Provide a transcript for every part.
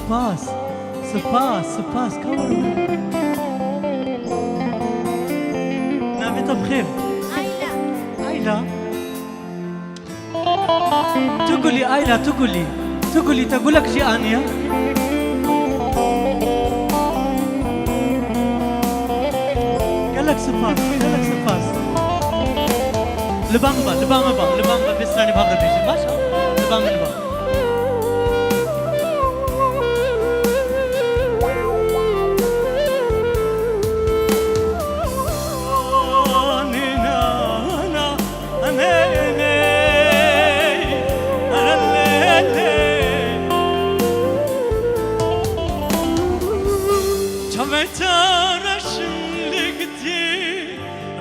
سپاس کور نامت بخير آيلا تقولي آيلا تقول لك جي آنيا قال لك سباس لبان با بسراني بابر بيجي باشا لبان با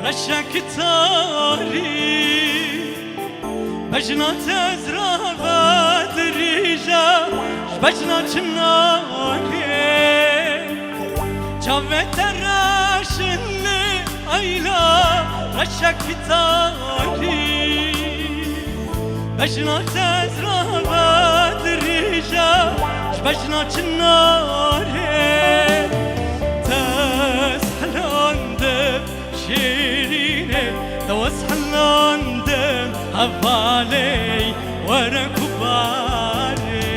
رشك تاري بجنا تزرع دريجا بجنا تناري جابت راشني أيلا رشك تاري بجنا تزرع دريجا بجنا تناري تسحلان شيريني توسحلان دم هفالي وركباري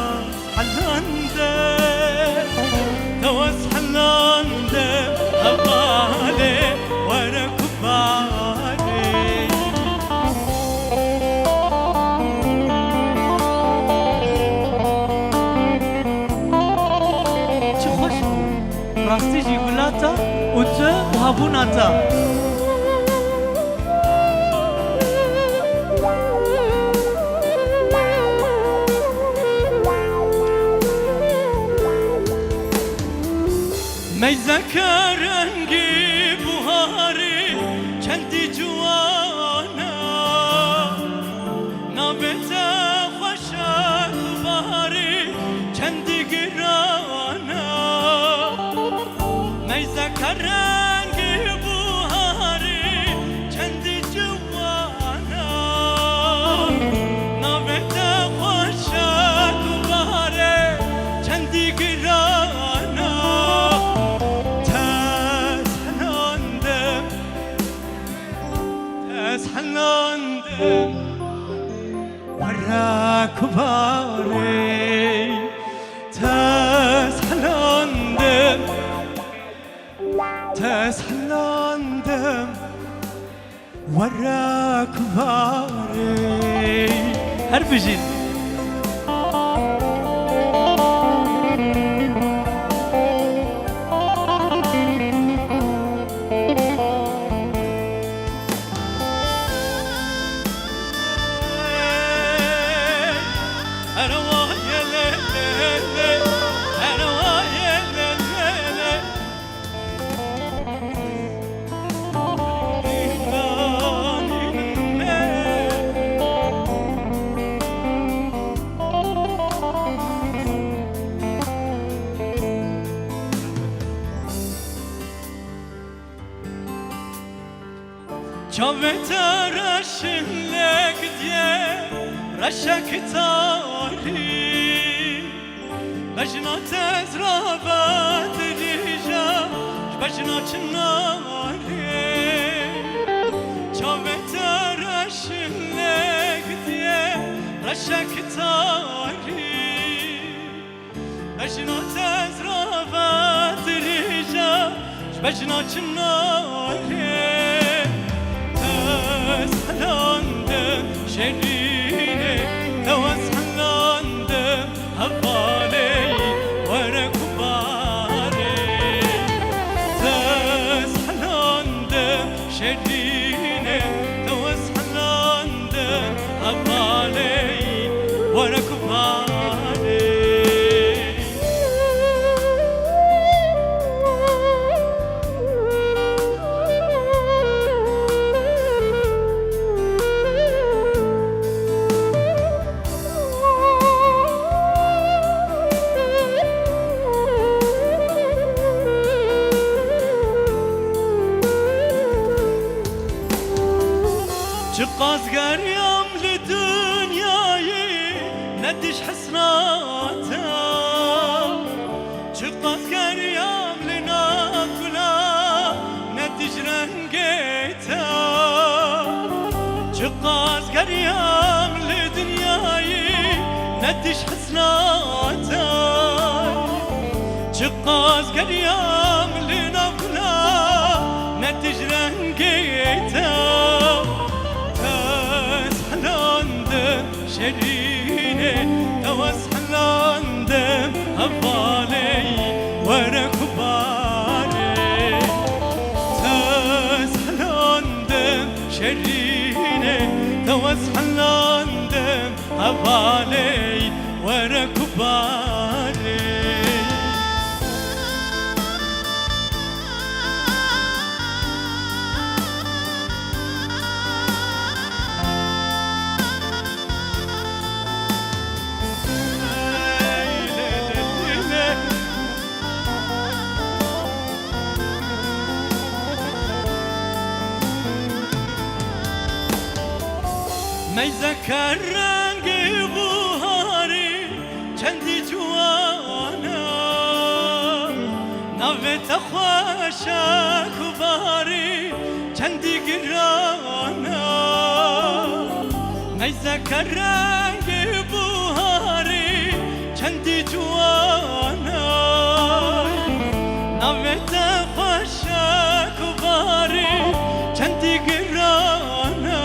تسحلان دم توسحلان دم هفالي وركباري شو خوش راستي جيبولاتا وتا وهابوناتا ميزكرنجي بوهاري كندي جوانا نابتا خوشك بهاري كندي قرانا ميزكرنجي بوهاري كندي جوانا نابتا خوشك بهاري كندي قرانا تسحلندم وراك باري تسحلندم وراك باري هربجين جابت رشلك دي رشك تاري بجنا تزرابات ريجا بجنا چناري جابت رشلك دي رشك تاري بجنا تزرابات ريجا بجنا چناري تسحلندم شريني توسحلندم هفالي وركباري تسحلندم شريني توسحلندم هفالي وركباري قازقريم لدنياي ندش حسراته چقاس قريام لنا كلا ندش رنقيته چقاس قريام لدنياي ندش حسراته چقاس قريام لنا كلا ندش رنقيته تسحلاندم شرينه توسحلاندم هفالي وركباري تسحلاندم شرينه توسحلاندم هفالي وركباري ميزكر رنگ بوهاری چندی جوانا نویت خوشک باری چندی گرانا ميزكر رنگ بوهاری چندی جوانا نویت خوشک باری چندی گرانا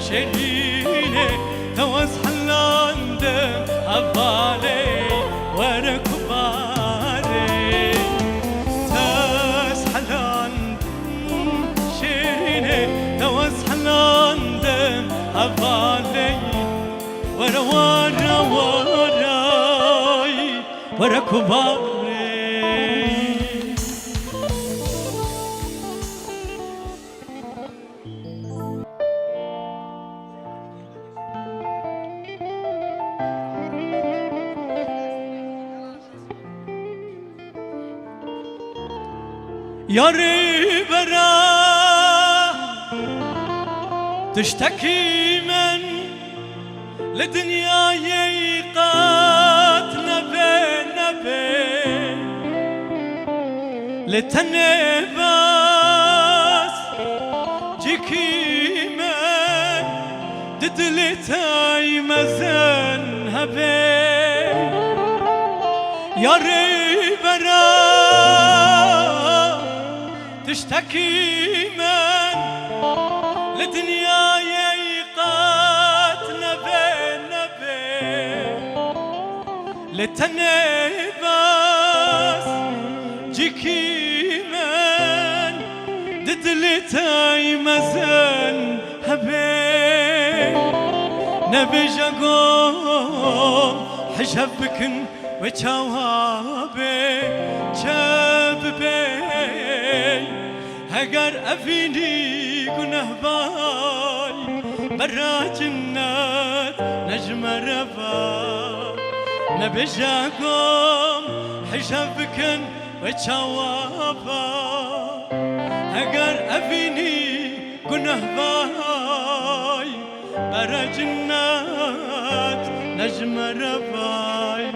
شرينه توسحلاندم هبالي وركباري تسحلاندم شرينه توسحلاندم هبالي وراي وركباري ياري برا تشتكي من لدنيا يقات نبي لتنباس جيكي من ددلتاي مزن هبي ياري برا تشتكي من لدنيا يقات نبي لتنباس جيكي من ددلتاي مزن هبي نبي جاقوم حجبكن وچاوابي شببي هگر افینی گناه بای برا جنات نجم رفا نبجاكم حجابكن وچاوابا هگر افینی گناه بای برا جنات نجم رفای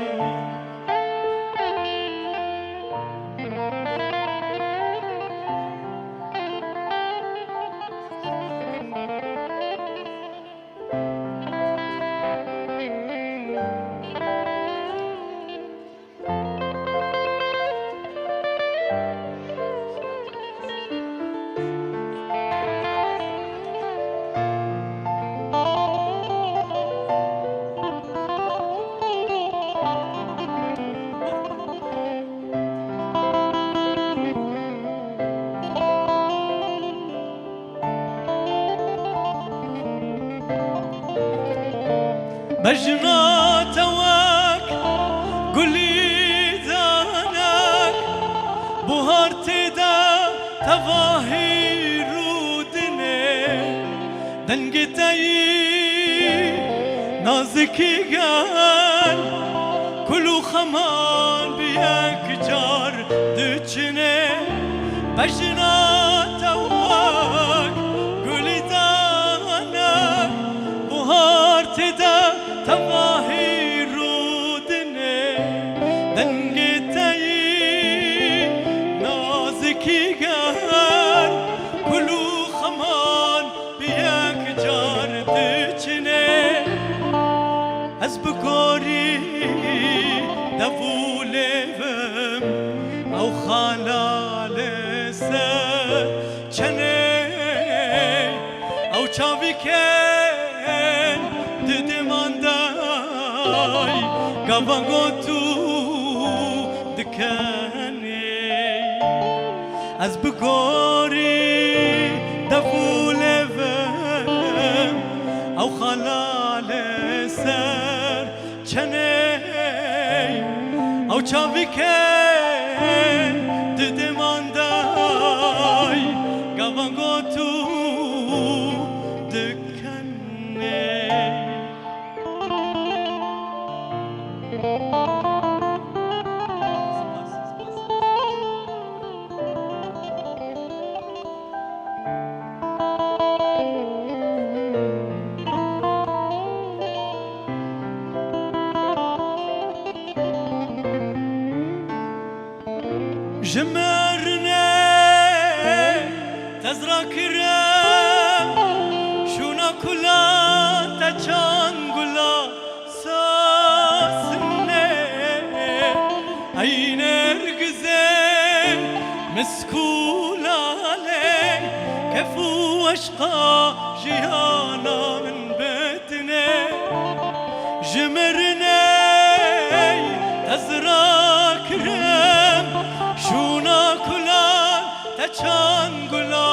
بجناتك قولي دانك بهارتي دا تظاهر ودني دنقتي نازكي قال كلو خمان بياك جار دجني بجناتك قولي دانك از بگوری دفولم او خالال سر چنه او چاوی کن ددماندای گوانگو تو دکنی از بگوری دفولم او خالال سر چنه او چاوی کن ددماندای گوانگو تو دکنی جمرنا تزركرم شونا كلا تجانغلا ساسنه عين ارجزين مسكولا علي كفو اشقى جيانا من بيتنا جمرنا تزركرم شونا كلا تجانغلا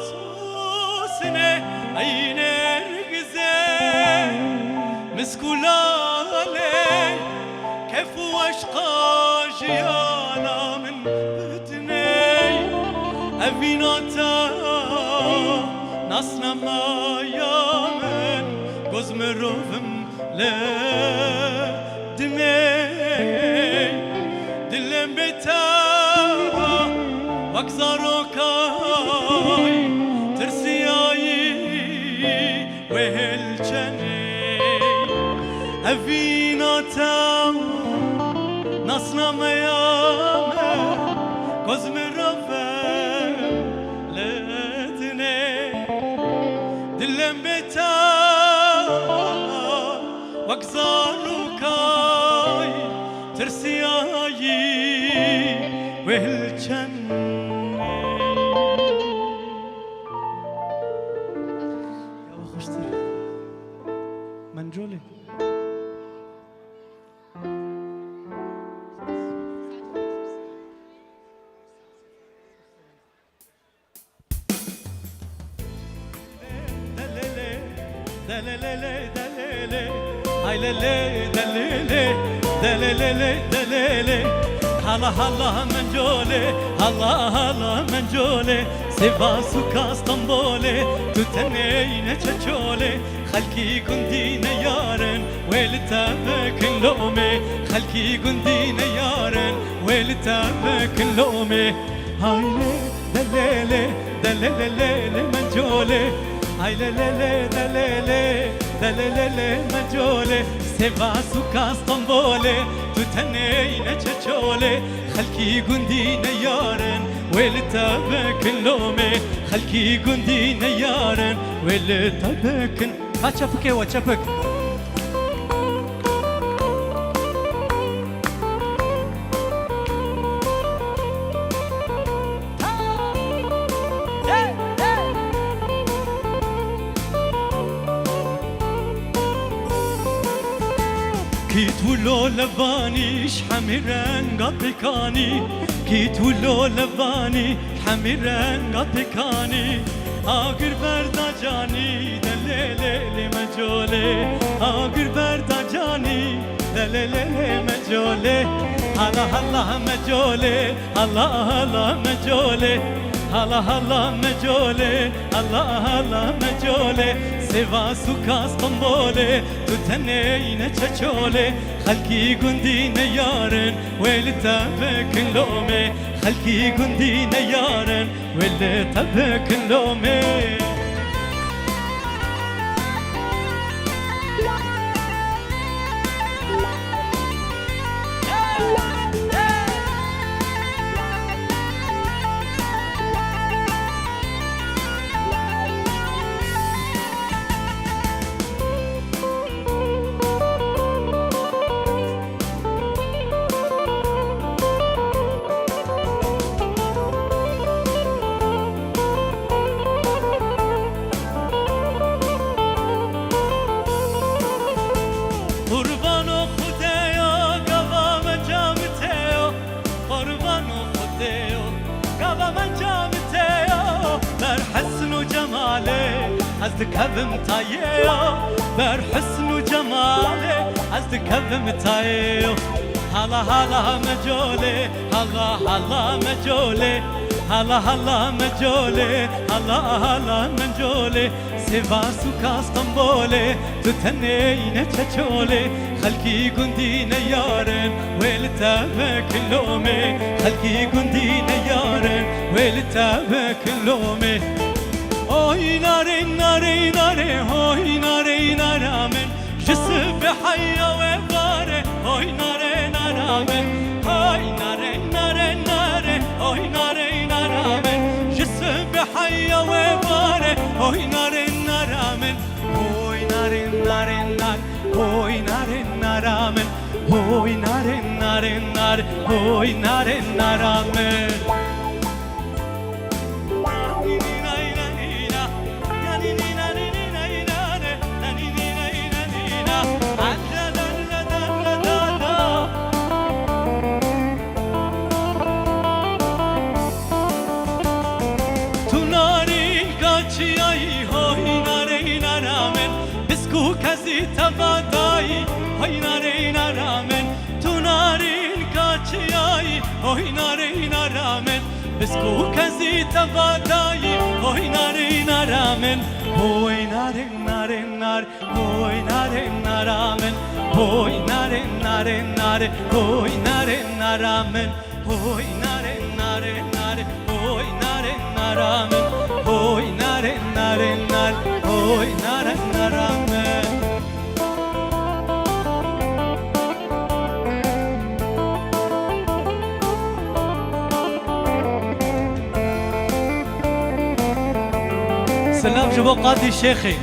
سوسنه عين رقزه مسكولا علي كيف واشقى جيانا من بتني افيناتا ناسنا ما يامن قزم روفم لدمي دلم بتا وكزاروكاي ترسياي وهالجني أفينا تام نصنا ميامة قزم الرفا لدني دلم بتا وكزاروكاي ترسياي وهالجني منجولي دللي دللي هاي للي دللي دللي دللي هلا هلا منجولي هلا هلا منجولي سيفاس وكاستنبولي تتنين تشولي خلكي قندين يارن ويلتابك اللومي خلكي قندين يارن ويلتابك اللومي هاي دللي دللي منجولي هاي للي دللي دللي منجولي سيفاس وكاستنبولي تتنين تشولي خلكي قندين يارن ويلتابك اللومي خلكي قندين يارن ويلتابك هاتشافك ايوه تشافك كيت ولو لباني شحمران قطكاني كيت ولو لباني حمران قطكاني آقر بردا جاني دللي مجولي آقر بردا جاني دللي مجولي هلا هلا مجولي هلا هلا مجولي هلا هلا مجولي هلا هلا مجولي سيفاس وكاستنبولي تتنين تشولي خلكي قندين يارن ويلتابك اللومي خلكي قندين يارن ويلتابك اللومي دكبم تايو بر حسن وجماله از دكبم تايو هلا هلا مجولي هلا هلا مجولي هلا هلا مجولي هلا هلا مجولي سيفاس وكاستنبولي تتنين تشولي خلقي قندين يارن ويلتابك اللومي خلقي قندين يارن ويلتابك اللومي اوي ناري ناري ناري اوي ناري نارامن جسب حيا وباري اوي ناري نارامن اوي ناري ناري ناري اوي ناري نارامن جسب حيا وباري اوي ناري نارامن اوي ناري ناري نار اوي ناري نارامن اوي ناري ناري نار اوي ناري نارامن Hoy narina ramen tu narin kaçiyay Hoy narina ramen bisku kazi tabadai Hoy narina ramen Hoy narin narin nar Hoy narin naramen Hoy narin narin nar Hoy narin naramen Hoy narin narin nar Hoy narin naramen Hoy narin narin nar Hoy narin naramen سلام جبو قاضي شيخي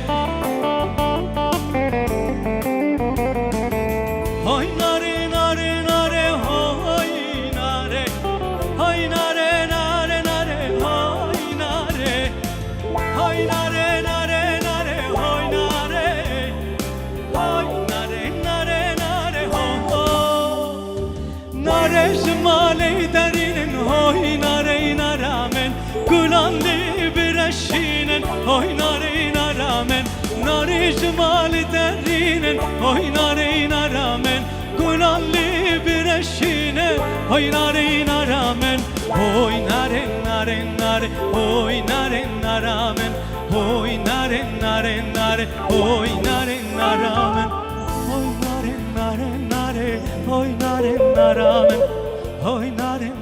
هاي ناري ناري ناري هاي ناري هاي ناري ناري ناري هاي ناري هاي ناري ناري ناري هاي ناري هاي ناري ناري ناري ناري شمالي درين هاي ناري نارامن قلندي برشينن Oy narina ramen Nari jmali derinen Oy narina ramen Gulalli bireşine Oy narina ramen Oy narin narin nare Oy narin naramen Oy narin narin nare Oy narin naramen Oy narin narin nare Oy narin naramen Oy narin